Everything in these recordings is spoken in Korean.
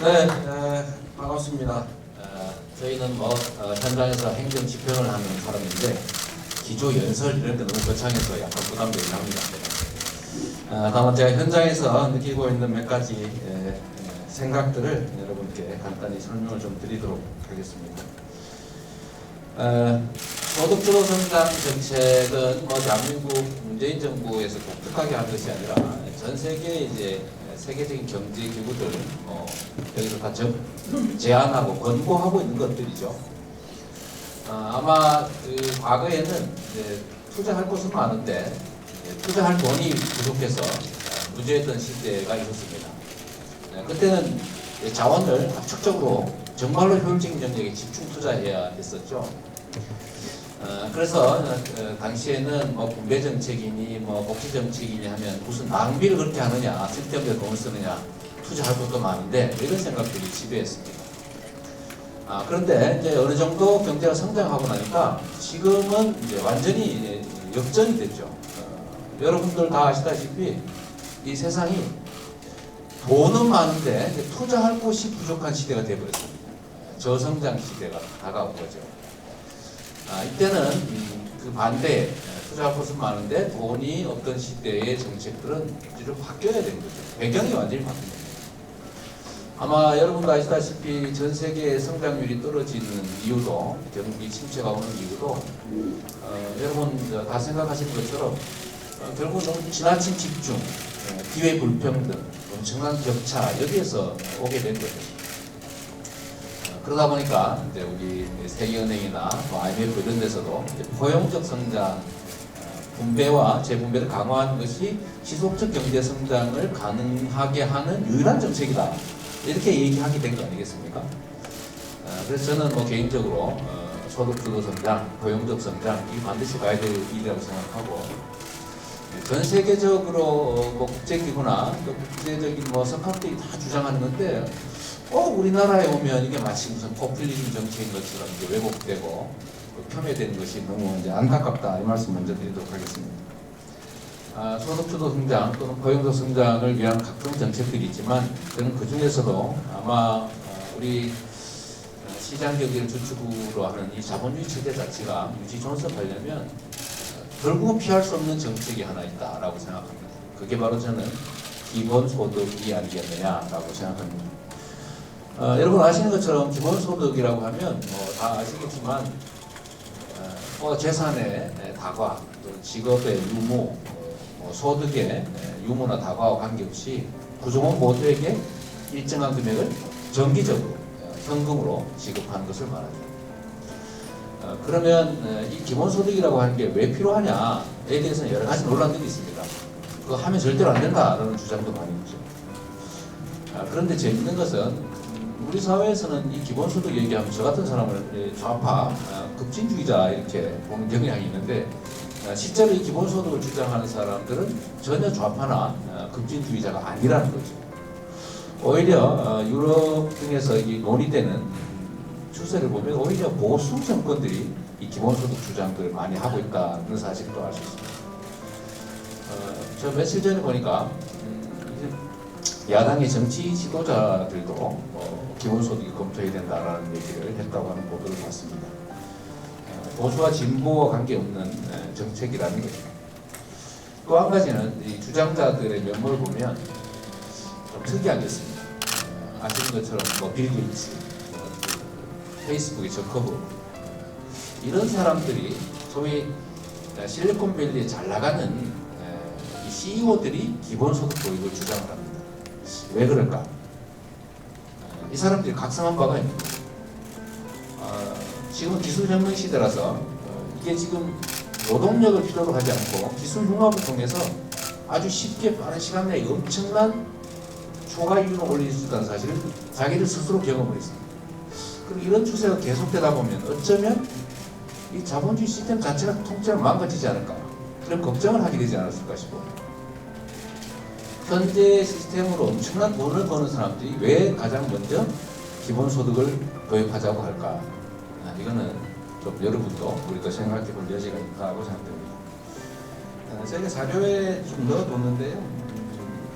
네, 반갑습니다. 저희는 현장에서 행정 집행을 하는 사람인데 기조 연설 이런 게 너무 거창해서 약간 부담되긴 합니다. 다만 제가 현장에서 느끼고 있는 몇 가지 생각들을 여러분께 간단히 설명을 좀 드리도록 하겠습니다. 소득주도 성장 정책은 대한민국 문재인 정부에서 독특하게 한 것이 아니라 전 세계 이제 세계적인 경제 기구들 여기서 다 제안하고 권고하고 있는 것들이죠. 아마 과거에는 이제 투자할 곳은 많은데 투자할 돈이 부족해서 무죄했던 시대가 있었습니다. 그때는 자원을 압축적으로 정말로 효율적인 정책에 집중 투자해야 했었죠. 그래서 당시에는 분배 정책이니 복지 정책이니 하면 무슨 낭비를 그렇게 하느냐, 쓸데없는 돈을 쓰느냐, 투자할 것도 많은데 이런 생각들이 지배했습니다. 그런데 이제 어느 정도 경제가 성장하고 나니까 지금은 이제 완전히 역전이 됐죠. 여러분들 다 아시다시피 이 세상이 돈은 많은데 투자할 곳이 부족한 시대가 되어버렸습니다. 저성장 시대가 다가온 거죠. 이때는 그 반대, 투자할 곳은 많은데 돈이 없던 시대의 정책들은 좀 바뀌어야 되는 거죠. 배경이 완전히 바뀐 겁니다. 아마 여러분도 아시다시피 전 세계의 성장률이 떨어지는 이유도, 경기 침체가 오는 이유도 여러분 다 생각하시는 것처럼 결국 너무 지나친 집중, 기회 불평등, 엄청난 격차 여기에서 오게 된 거죠. 그러다 보니까 이제 우리 세계은행이나 IMF 이런 데서도 이제 포용적 성장, 분배와 재분배를 강화하는 것이 지속적 경제 성장을 가능하게 하는 유일한 정책이다. 이렇게 얘기하게 된 거 아니겠습니까? 그래서 저는 개인적으로 소득주도 성장, 포용적 성장 이 반드시 가야 될 일이라고 생각하고 전 세계적으로 국제기구나 또 국제적인 석학들이 다 주장하는 건데 우리나라에 오면 이게 마치 무슨 포퓰리즘 정책인 것처럼 이제 왜곡되고 폄훼되는 것이 너무 이제 안타깝다 이 말씀 먼저 드리도록 하겠습니다. 소득주도 성장 또는 포용적 성장을 위한 각종 정책들이 있지만 저는 그 중에서도 아마 우리 시장 경제를 주축으로 하는 이 자본주의 체제 자체가 유지 존속하려면 결국은 피할 수 없는 정책이 하나 있다라고 생각합니다. 그게 바로 저는 기본소득이 아니겠느냐라고 생각합니다. 여러분 아시는 것처럼 기본소득이라고 하면 다 아시겠지만 재산의 다과, 또 직업의 유무, 소득의 유무나 다과와 관계없이 구성원 모두에게 일정한 금액을 정기적으로 현금으로 지급하는 것을 말하죠. 그러면 이 기본소득이라고 하는 게 왜 필요하냐에 대해서는 여러 가지 논란들이 있습니다. 그거 하면 절대로 안 된다라는 주장도 많이 있죠. 그런데 재밌는 것은 우리 사회에서는 이 기본소득 얘기하면 저 같은 사람을 좌파, 급진주의자 이렇게 보는 경향이 있는데 실제로 이 기본소득을 주장하는 사람들은 전혀 좌파나 급진주의자가 아니라는 거죠. 오히려 유럽 등에서 이 논의되는 추세를 보면 오히려 보수 정권들이 이 기본소득 주장들을 많이 하고 있다는 사실도 알 수 있습니다. 저 며칠 전에 보니까 야당의 정치 지도자들도 기본소득이 검토해야 된다라는 얘기를 했다고 하는 보도를 봤습니다. 보수와 진보와 관계없는 정책이라는 거죠. 또 한 가지는 이 주장자들의 면모를 보면 좀 특이하겠습니다. 아시는 것처럼 빌 게이츠, 페이스북의 저커버그 이런 사람들이 소위 실리콘밸리에 잘 나가는 이 CEO들이 기본소득 도입을 주장을 합니다. 왜 그럴까? 이 사람들이 각성한 바가 있는 거예요. 지금 기술혁명 시대라서 이게 지금 노동력을 필요로 하지 않고 기술 융합을 통해서 아주 쉽게 빠른 시간 내에 엄청난 초과이윤을 올릴 수 있다는 사실을 자기들 스스로 경험을 했습니다. 그리고 이런 추세가 계속되다 보면 어쩌면 이 자본주의 시스템 자체가 통째로 망가지지 않을까 그런 걱정을 하게 되지 않았을까 싶어요. 현재 시스템으로 엄청난 돈을 버는 사람들이 왜 가장 먼저 기본소득을 도입하자고 할까? 이거는 좀 여러분도 우리도 생각해 볼 여지가 있다고 생각됩니다. 저희가 사료에 좀 넣어뒀는데요.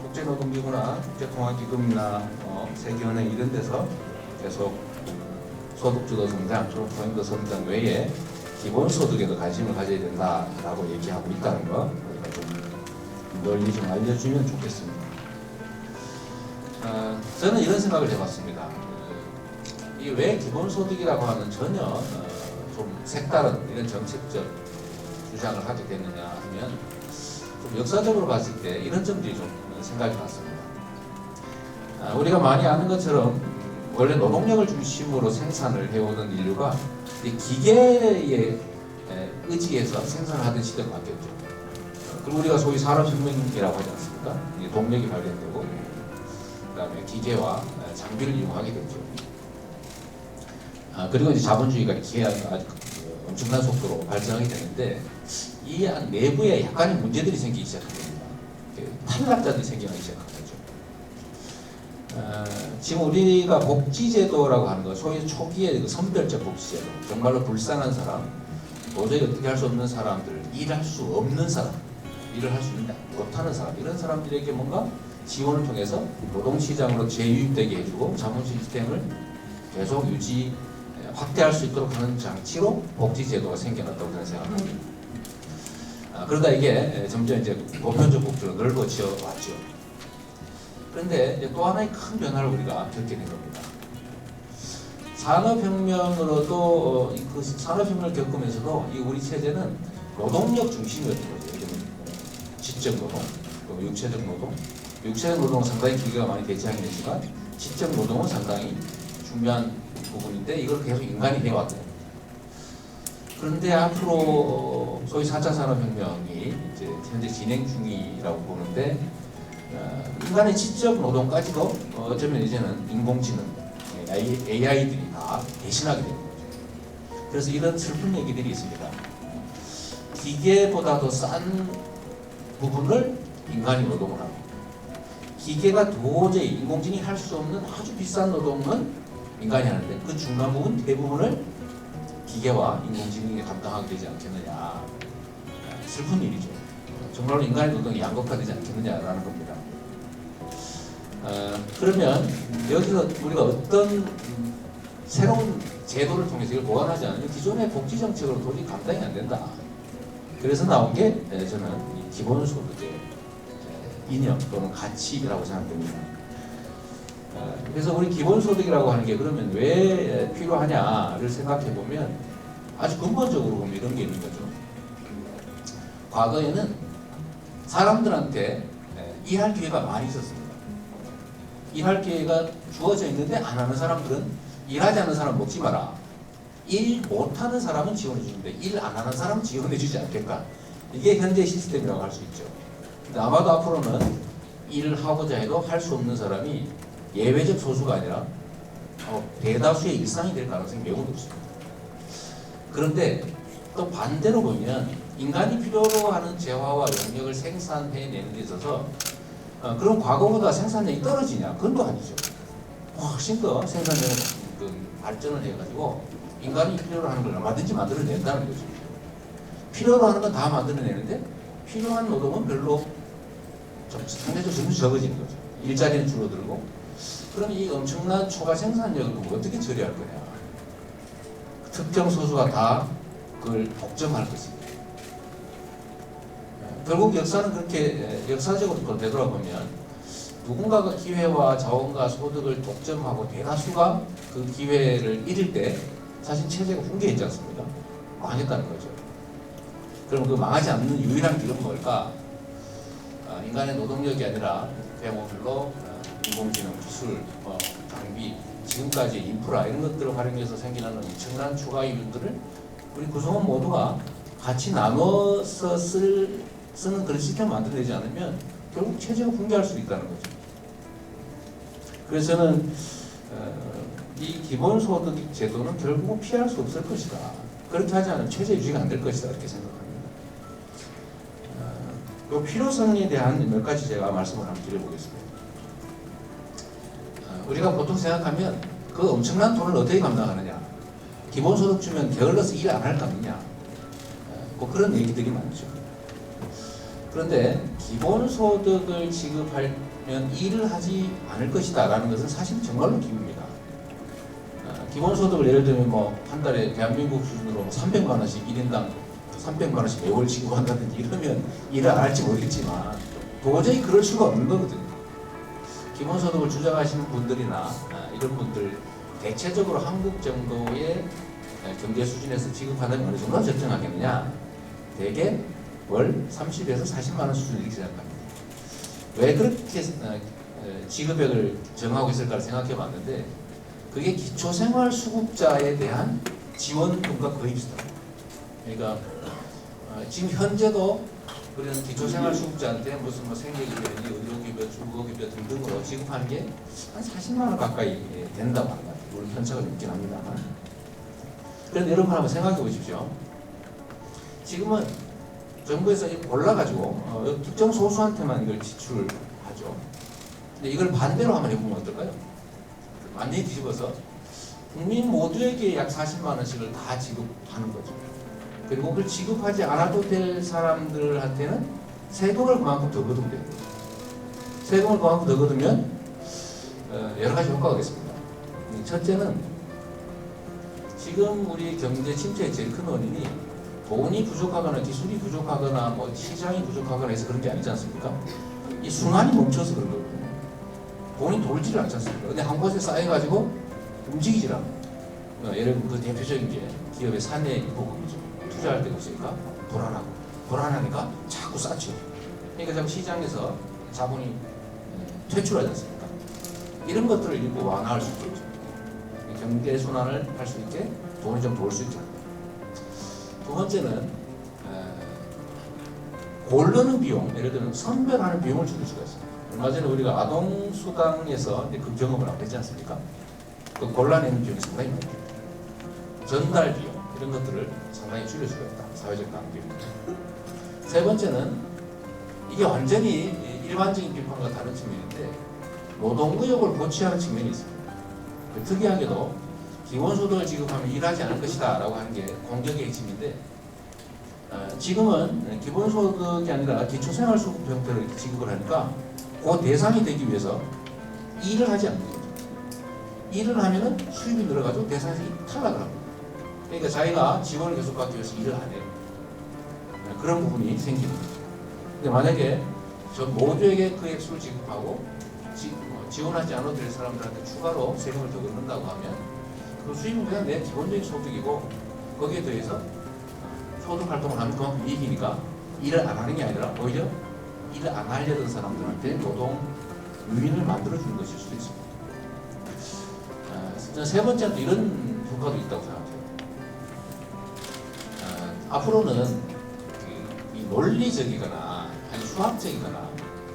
국제노동기구나 국제통화기금이나 세계은행 이런 데서 계속 소득주도 성장, 소득 성장 외에 기본소득에도 관심을 가져야 된다라고 얘기하고 있다는 거 우리가 좀 널리 좀 알려주면 좋겠습니다. 저는 이런 생각을 해봤습니다. 이 왜 기본소득이라고 하는 전혀 좀 색다른 이런 정책적 주장을 하게 됐느냐 하면 좀 역사적으로 봤을 때 이런 점들이 좀 생각이 났습니다. 우리가 많이 아는 것처럼 원래 노동력을 중심으로 생산을 해오는 인류가 이 기계에 의지해서 생산을 하던 시대로 바뀌었죠. 그리고 우리가 소위 산업혁명이라고 하지 않습니까? 동력이 발견되고 그다음에 기계와 장비를 이용하게 됐죠. 그리고 이제 자본주의가 아주 엄청난 속도로 발전하게 되는데 이 내부에 약간의 문제들이 생기기 시작한 겁니다. 탈락자들이 생겨나기 시작한 거죠. 지금 우리가 복지제도라고 하는 거, 소위 초기의 그 선별적 복지제도, 정말로 불쌍한 사람, 도저히 어떻게 할 수 없는 사람들, 일할 수 없는 사람, 일을 할 수 있는 못하는 사람, 이런 사람들에게 뭔가 지원을 통해서 노동시장으로 재유입되게 해주고 자본 시스템을 계속 확대할 수 있도록 하는 장치로 복지제도가 생겨났다고 저는 생각합니다. 그러다 이게 점점 이제 보편적 복지로 넓어져 왔죠. 그런데 이제 또 하나의 큰 변화를 우리가 겪게 된 겁니다. 산업혁명으로도 그 산업혁명을 겪으면서도 이 우리 체제는 노동력 중심이었던 거죠. 지적 노동, 육체적 노동. 육체적 노동은 상당히 기계가 많이 대체하긴 했지만 지적 노동은 상당히 중요한 부분인데 이걸 계속 인간이 해왔대요. 그런데 앞으로 소위 4차 산업혁명이 이제 현재 진행 중이라고 보는데 인간의 지적 노동까지도 어쩌면 이제는 인공지능, AI들이 다 대신하게 되는 거죠. 그래서 이런 슬픈 얘기들이 있습니다. 기계보다도 싼 부분을 인간이 노동을 하고 기계가 도저히 인공지능이 할 수 없는 아주 비싼 노동은 인간이 하는데 그 중간 부분 대부분을 기계와 인공지능이 감당하게 되지 않겠느냐. 슬픈 일이죠. 정말로 인간의 노동이 양극화되지 않겠느냐라는 겁니다. 그러면 여기서 우리가 어떤 새로운 제도를 통해서 이걸 보완하지 않으면 기존의 복지 정책으로 도저히 감당이 안 된다. 그래서 나온 게 저는 이 기본소득의 이념 또는 가치라고 생각됩니다. 그래서 우리 기본소득이라고 하는 게 그러면 왜 필요하냐를 생각해 보면 아주 근본적으로 보면 이런 게 있는 거죠. 과거에는 사람들한테 일할 기회가 많이 있었습니다. 일할 기회가 주어져 있는데 안 하는 사람들은 일하지 않는 사람 먹지 마라. 일 못하는 사람은 지원해 주는데 일 안 하는 사람은 지원해 주지 않겠다. 이게 현재 시스템이라고 할 수 있죠. 근데 아마도 앞으로는 일을 하고자 해도 할 수 없는 사람이 예외적 소수가 아니라 대다수의 일상이 될 가능성이 매우 높습니다. 그런데 또 반대로 보면 인간이 필요로 하는 재화와 영역을 생산해내는 데 있어서 그럼 과거보다 생산량이 떨어지냐? 그건 또 아니죠. 훨씬 더 생산량을 발전을 해가지고 인간이 필요로 하는 걸 얼마든지 만들어낸다는 거죠. 필요로 하는 건 다 만들어내는데 필요한 노동은 별로 상대적으로 점점 적어지는 거죠. 일자리는 줄어들고 그럼 이 엄청난 초과 생산력을 어떻게 처리할 거냐. 특정 소수가 다 그걸 독점할 것입니다. 결국 역사는 그렇게 역사적으로 되돌아보면 누군가가 기회와 자원과 소득을 독점하고 대다수가 그 기회를 잃을 때 사실 체제가 붕괴했지 않습니까? 망했다는 거죠. 그럼 그 망하지 않는 유일한 길은 뭘까? 인간의 노동력이 아니라 대모별로 인공지능 기술, 장비, 지금까지 인프라 이런 것들을 활용해서 생기는 엄청난 추가 이윤들을 우리 구성원 모두가 같이 나눠서 쓰는 그런 시스템을 만들어내지 않으면 결국 체제가 붕괴할 수 있다는 거죠. 그래서 저는 이 기본소득 제도는 결국은 피할 수 없을 것이다. 그렇게 하지 않으면 체제 유지가 안 될 것이다 이렇게 생각합니다. 그 필요성에 대한 몇 가지 제가 말씀을 한번 드려보겠습니다. 우리가 보통 생각하면 그 엄청난 돈을 어떻게 감당하느냐, 기본소득 주면 게을러서 일 안 할 거 아니냐, 뭐 그런 얘기들이 많죠. 그런데 기본소득을 지급할 일을 하지 않을 것이다 라는 것은 사실 정말로 기입니다. 기본소득을 예를 들면 뭐 한 달에 대한민국 수준으로 300만 원씩 1인당 300만 원씩 매월 지급한다든지 이러면 일을 안 할지 모르겠지만 도저히 그럴 수가 없는 거거든요. 기본소득을 주장하시는 분들이나 이런 분들 대체적으로 한국 정도의 경제 수준에서 지급하는 어느 정도 적정하겠느냐? 대개 월 30에서 40만 원 수준을 이렇게 생각합니다. 왜 그렇게 지급액을 정하고 있을까를 생각해 봤는데 그게 기초생활수급자에 대한 지원금과 거의 비슷합니다. 그러니까 지금 현재도 그런 기초생활수급자한테 무슨 뭐 생계기여비, 의료기여, 주거기여 등등으로 지급하는 게 한 40만 원 가까이 된다고 합니다. 물론 편차가 있긴 합니다. 그런데 여러분 한번 생각해 보십시오. 지금은 정부에서 골라가지고 특정 소수한테만 이걸 지출하죠. 근데 이걸 반대로 한번 해보면 어떨까요? 완전히 뒤집어서 국민 모두에게 약 40만 원씩을 다 지급하는 거죠. 그리고 그걸 지급하지 않아도 될 사람들한테는 세금을 그만큼 더 거두면 됩니다. 세금을 그만큼 더 거두면 여러 가지 효과가 있습니다. 첫째는 지금 우리 경제 침체의 제일 큰 원인이 돈이 부족하거나 기술이 부족하거나 뭐 시장이 부족하거나 해서 그런 게 아니지 않습니까? 이 순환이 멈춰서 그런 거거든요. 돈이 돌지를 않지 않습니까? 근데 한 곳에 쌓여가지고 움직이질 않아요. 예를 들면 그 대표적인 게 기업의 사내 보급이죠. 투자할 데가 없으니까 불안하고 불안하니까 자꾸 쌓죠. 그러니까 자꾸 시장에서 자본이 퇴출하지 않습니까? 이런 것들을 일부 완화할 수 있겠죠. 경제 순환을 할 수 있게 돈이 좀 돌 수 있죠. 두 번째는 고르는 비용, 예를 들면 선별하는 비용을 줄일 수가 있어요. 얼마 전에 우리가 아동수당에서 그 경험을 하고 있지 않습니까? 그 골라내는 비용이 상당히 많아요. 전달 비용 이런 것들을 상당히 줄일 수가 있다. 사회적 낭비. 세 번째는 이게 완전히 일반적인 비판과 다른 측면인데 노동구역을 고취하는 측면이 있습니다. 특이하게도 기본소득을 지급하면 일하지 않을 것이다 라고 하는 게 공격의 핵심인데 지금은 기본소득이 아니라 기초생활수급 형태로 지급을 하니까 그 대상이 되기 위해서 일을 하지 않는 거죠. 일을 하면은 수입이 늘어가지고 대상에서 탈락을 합니다. 그러니까 자기가 지원을 계속 받기 위해서 일을 안 해요. 그런 부분이 생깁니다. 근데 만약에 저 모두에게 그 액수를 지급하고 지원하지 않아도 될 사람들한테 추가로 세금을 더 걷는다고 하면 그 수입은 그냥 내 기본적인 소득이고 거기에 더해서 소득 활동을 하면 그만큼 이익이니까 일을 안 하는 게 아니라 오히려 일을 안 하려던 사람들한테 노동 유인을 만들어주는 것일 수도 있습니다. 세 번째는 또 이런 효과도 있다고 생각해요. 앞으로는 이 논리적이거나 아니 수학적이거나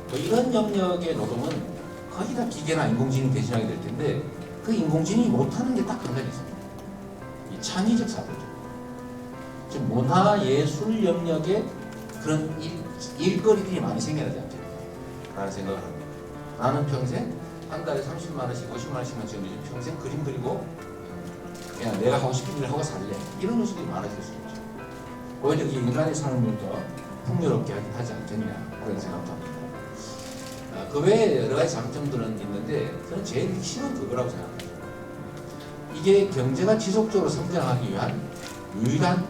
뭐 이런 영역의 노동은 거의 다 기계나 인공지능이 대신하게 될 텐데 그 인공지능이 못하는 게 딱 한 가지 있습니다. 이 창의적 사고죠. 즉 문화예술 영역에 그런 일거리들이 많이 생겨나지 않겠나 라는 생각을 합니다. 나는 평생 한 달에 30만 원씩 50만 원씩만 지금 평생 그림 그리고 그냥 내가 하고 싶은 일을 하고 살래 이런 요소들이 많아질 수 있죠. 오히려 이게 인간의 삶을 더 풍요롭게 하지 않겠냐 그런 생각도 합니다. 그 외에 여러 가지 장점들은 있는데 저는 제일 핵심은 그거라고 생각합니다. 이게 경제가 지속적으로 성장하기 위한 유일한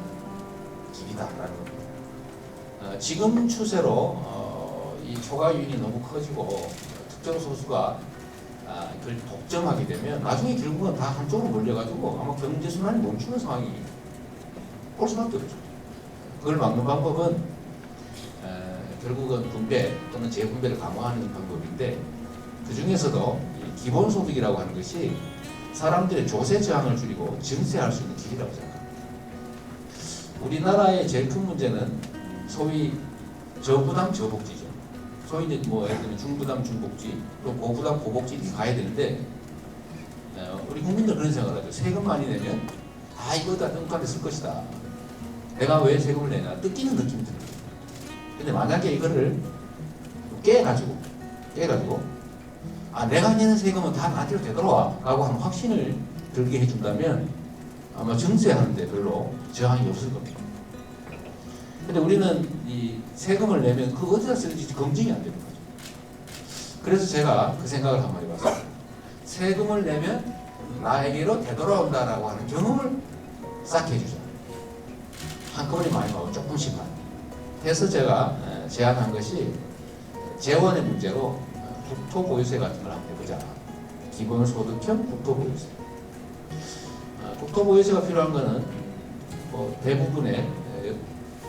길이다라는 겁니다. 지금 추세로 이 초과 유인이 너무 커지고 특정 소수가 그걸 독점하게 되면 나중에 결국은 다 한쪽으로 몰려가지고 아마 경제 순환이 멈추는 상황이 올 수밖에 없죠. 그걸 막는 방법은 결국은 분배 또는 재분배를 강화하는 방법인데 그 중에서도 기본소득이라고 하는 것이 사람들의 조세 저항을 줄이고 증세할 수 있는 길이라고 생각합니다. 우리나라의 제일 큰 문제는 소위 저부담 저복지죠. 소위 이제 뭐 예를 들면 중부담 중복지 또 고부담 고복지 이렇게 가야 되는데 우리 국민들 그런 생각을 하죠. 세금 많이 내면 이거 다 똥간에 쓸 것이다. 내가 왜 세금을 내냐 뜯기는 느낌이 듭니다. 근데 만약에 이거를 깨가지고 내가 내는 세금은 다 나한테로 되돌아와 라고 하는 확신을 들게 해준다면 아마 증세하는데 별로 저항이 없을 겁니다. 근데 우리는 이 세금을 내면 그 어디다 쓰는지 검증이 안 되는 거죠. 그래서 제가 그 생각을 한번 해봤어요. 세금을 내면 나에게로 되돌아온다라고 하는 경험을 쌓게 해주자. 한꺼번에 많이 나오고 조금씩만 해서 제가 제안한 것이 재원의 문제로 국토보유세 같은 걸 한번 해보자. 기본소득형 국토보유세. 국토보유세가 필요한 것은 뭐 대부분의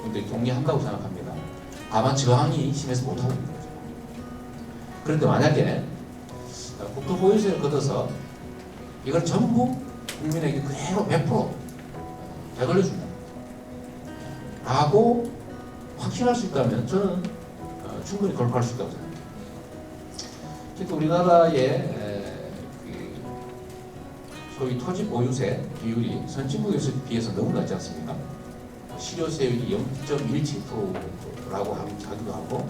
분들이 동의한다고 생각합니다. 다만 저항이 심해서 못하고 있는 거죠. 그런데 만약에 국토보유세를 걷어서 이걸 전부 국민에게 그대로 100% 되돌려준다 라고 확신할 수 있다면 저는 충분히 돌파할 수 있다고 생각합니다. 특히 우리나라의 소위 토지 보유세 비율이 선진국에 비해서 너무 낮지 않습니까? 실효세율이 0.17%라고 하기도 하고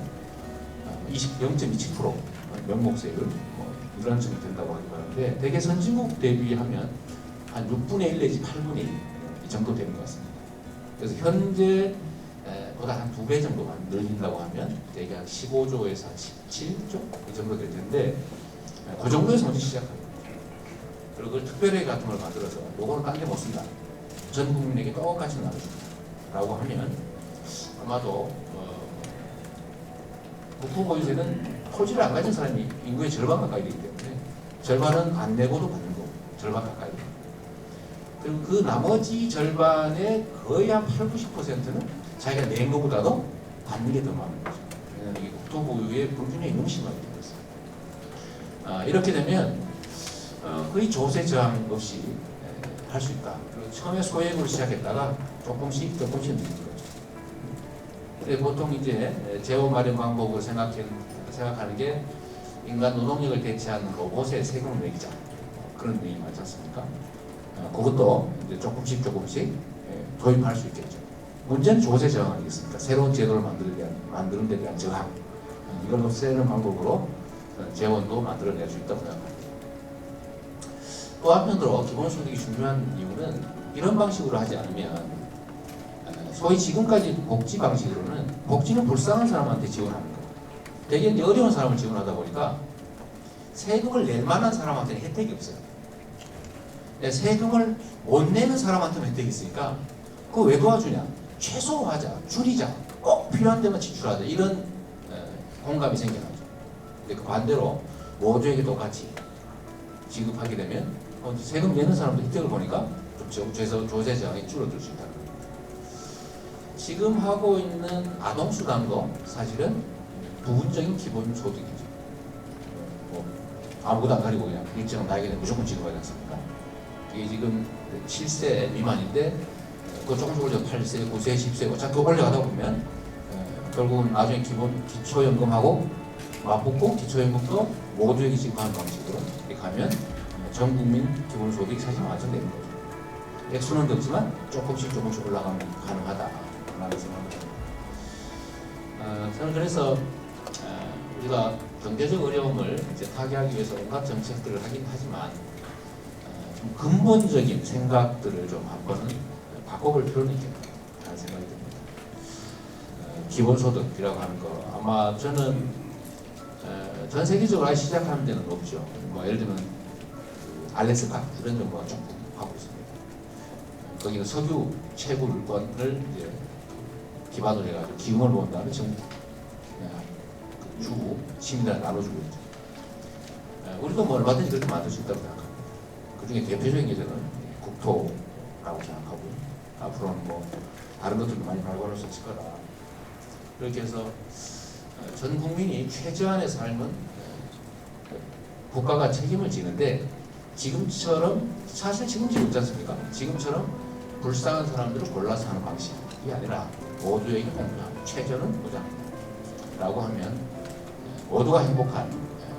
0.27% 명목세율 이런 점이 된다고 하기도 하는데 대개 선진국 대비하면 한 6분의 1 내지 8분의 1 이 정도 되는 것 같습니다. 그래서 현재 보다 한 2배 정도만 늘린다고 하면 대개 한 15조에서 한 17조 이 정도 될 텐데 그 정도에서 먼저 시작합니다. 그리고 그걸 특별회 같은 걸 만들어서 요거는 딴 데 못 쓴다. 전 국민에게 똑같이 나눠준다. 라고 하면 아마도 국토보유세는 토지를 안 가진 사람이 인구의 절반 가까이 되기 때문에 절반은 안 내고도 받는 거고 절반 가까이 됩니다. 그리고 그 나머지 절반의 거의 한 8, 90%는 자기가 낸 것보다도 받는 게 더 많은 거죠. 왜냐하면 이게 국토보유의 불균형이 너무 심하게 되어 있습니다. 이렇게 되면 거의 조세 저항 없이 할 수 있다. 그리고 처음에 소액으로 시작했다가 조금씩 늘리는 거죠. 근데 보통 이제 재원 마련 방법을 생각하는 게 인간 노동력을 대체하는 로봇에 세금을 매기자. 그런 얘기 많지 않습니까? 그것도 이제 조금씩 도입할 수 있겠죠. 문제는 조세 저항 아니겠습니까? 새로운 제도를 만드는 데 대한 저항. 이걸 없애는 방법으로 재원도 만들어낼 수 있다고 생각합니다. 또 한편으로 기본소득이 중요한 이유는 이런 방식으로 하지 않으면 소위 지금까지 복지 방식으로는 복지는 불쌍한 사람한테 지원하는 거예요. 대개 이제 어려운 사람을 지원하다 보니까 세금을 낼 만한 사람한테는 혜택이 없어요. 세금을 못 내는 사람한테는 혜택이 있으니까 그거 왜 도와주냐? 최소화하자, 줄이자, 꼭 필요한 데만 지출하자 이런 공감이 생겨나죠. 근데 그 반대로 모두에게 똑같이 지급하게 되면 세금 내는 사람도 혜택을 보니까 좀 조세 저항이 줄어들 수 있다. 지금 하고 있는 아동수당도 사실은 부분적인 기본소득이죠. 아무것도 안 가리고 그냥 일정한 나이에는 무조건 지급하지 않습니까? 이게 지금 7세 미만인데 그 조금씩 올려 8세, 9세, 10세 어차피 올려가다 보면 결국은 나중에 기초연금하고 맞붙고 기초연금도 모두에게 지급하는 방식으로 이렇게 가면 전 국민 기본소득이 사실 완성되는 거죠. 액수는 적지만 조금씩 올라가면 가능하다라는 생각입니다. 저는 그래서 우리가 경제적 어려움을 이제 타개하기 위해서 온갖 정책들을 하긴 하지만 좀 근본적인 생각들을 좀 한번 바꿔볼 필요는 있겠다는 생각이 듭니다. 기본소득이라고 하는 거 아마 저는 전 세계적으로 아예 시작하는 데는 없죠. 뭐 예를 들면 알래스카 이런 정부가 조금 하고 있습니다. 거기는 석유 채굴권을 이제 기반으로 해가지고 기금을 모은 다음에 정부 주고 시민들한테 나눠주고 있죠. 우리도 뭐 얼마든지 그렇게 만들 수 있다고 생각합니다. 그 중에 대표적인 게 저는 국토라고 생각하고요. 앞으로는 뭐 다른 것들도 많이 발굴할 수 있을 거다. 그렇게 해서 전 국민이 최저한의 삶은 국가가 책임을 지는데 지금처럼 사실 지금 없지 않습니까? 지금처럼 불쌍한 사람들을 골라서 하는 방식이 아니라 모두에게 공평하고 최저는 보장라고 하면 모두가 행복한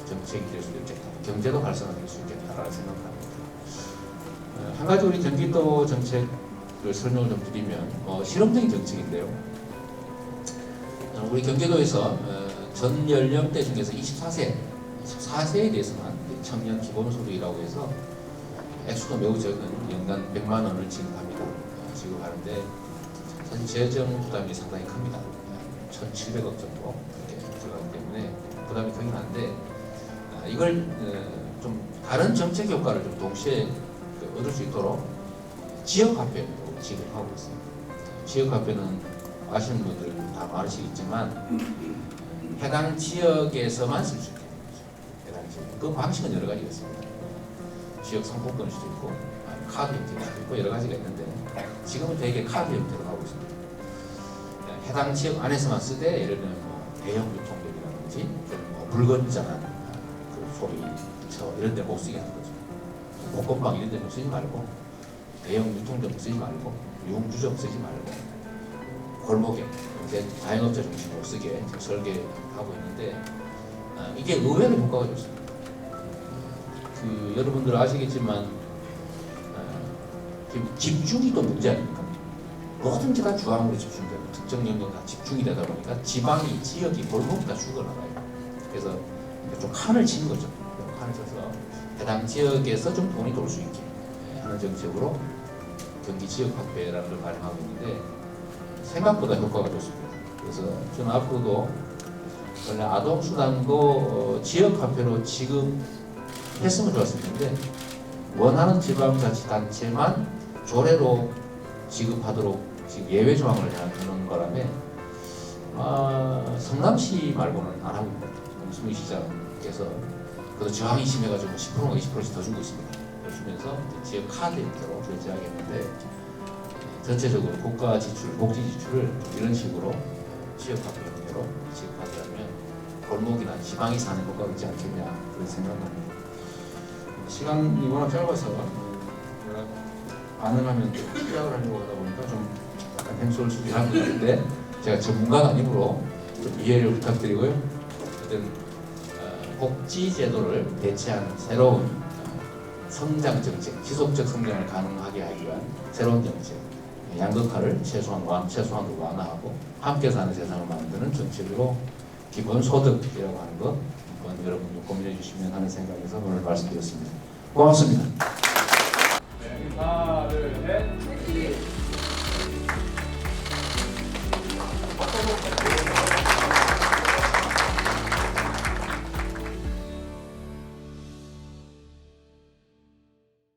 정책이 될 수 있겠다. 경제도 활성화될 수 있겠다라는 생각을 합니다. 한 가지 우리 경기도 정책을 설명을 좀 드리면 실험적인 정책인데요. 우리 경기도에서 전 연령대 중에서 24세에 대해서만 청년 기본소득이라고 해서 액수도 매우 적은 연간 100만 원을 지급하는데 사실 재정 부담이 상당히 큽니다. 1,700억 정도 이렇게 들어가기 때문에 부담이 크긴 한데 이걸 좀 다른 정책 효과를 좀 동시에 얻을 수 있도록 지역화폐로 지급하고 있습니다. 지역화폐는 아시는 분들 다 많으시겠지만 해당 지역에서만 쓸 수 있게 되는 거죠. 해당 지역. 그 방식은 여러 가지가 있습니다. 지역 상품권일 수도 있고 카드 형태일 수도 있고 여러 가지가 있는데 지금은 대개 카드 형태로 하고 있습니다. 해당 지역 안에서만 쓰되 예를 들면 뭐 대형 유통점이라든지 뭐 물건 있잖아, 그 소리, 저 이런 데 못 쓰게 하는 거죠. 볶음빵 이런 데 못 쓰지 말고 대형 유통점 쓰지 말고 유흥주점 쓰지 말고 골목에 이제 자영업자 중심으로 쓰게 설계하고 있는데 이게 의외로 효과가 좋습니다. 그 여러분들 아시겠지만 집중이 또 문제 아닙니까? 뭐든지 다 중앙으로 집중되고 특정 영역 다 집중이 되다 보니까 지방이 지역이 골목이 다 죽어나가요. 그래서 좀 칸을 치는 거죠. 칸을 쳐서 해당 지역에서 좀 돈이 돌 수 있게 하는 정책으로 경기 지역화폐라는 걸 발행하고 있는데 생각보다 효과가 좋습니다. 그래서 저는 앞으로도 원래 아동수당도 지역화폐로 지급했으면 좋았을 텐데 원하는 지방자치단체만 조례로 지급하도록 지금 예외 조항을 해놓은 바람에 성남시 말고는 안 하고 있습니다. 수미시장께서 그래도 저항이 심해가지고 10%가 20%씩 더 주고 있습니다. 주면서 지역 카드 형태로 결제하겠는데 전체적으로 국가 지출, 복지 지출을 이런 식으로 지역화폐 형태로 지급하자면 골목이나 지방이 사는 효과가 있지 않겠냐 그런 생각합니다. 시간이 워낙 짧아서 제가 반응하면 시작을 하려고 하다 보니까 좀 약간 횡설수설한 것 같은데 제가 전문가가 아니므로 좀 이해를 부탁드리고요. 어떤 복지 제도를 대체하는 새로운 성장 정책, 지속적 성장을 가능하게 하기 위한 새로운 정책, 양극화를 최소한으로 완화하고 함께 사는 세상을 만드는 정책으로 기본소득이라고 하는 것 한번 여러분도 고민해 주시면 하는 생각에서 오늘 말씀드렸습니다. 고맙습니다.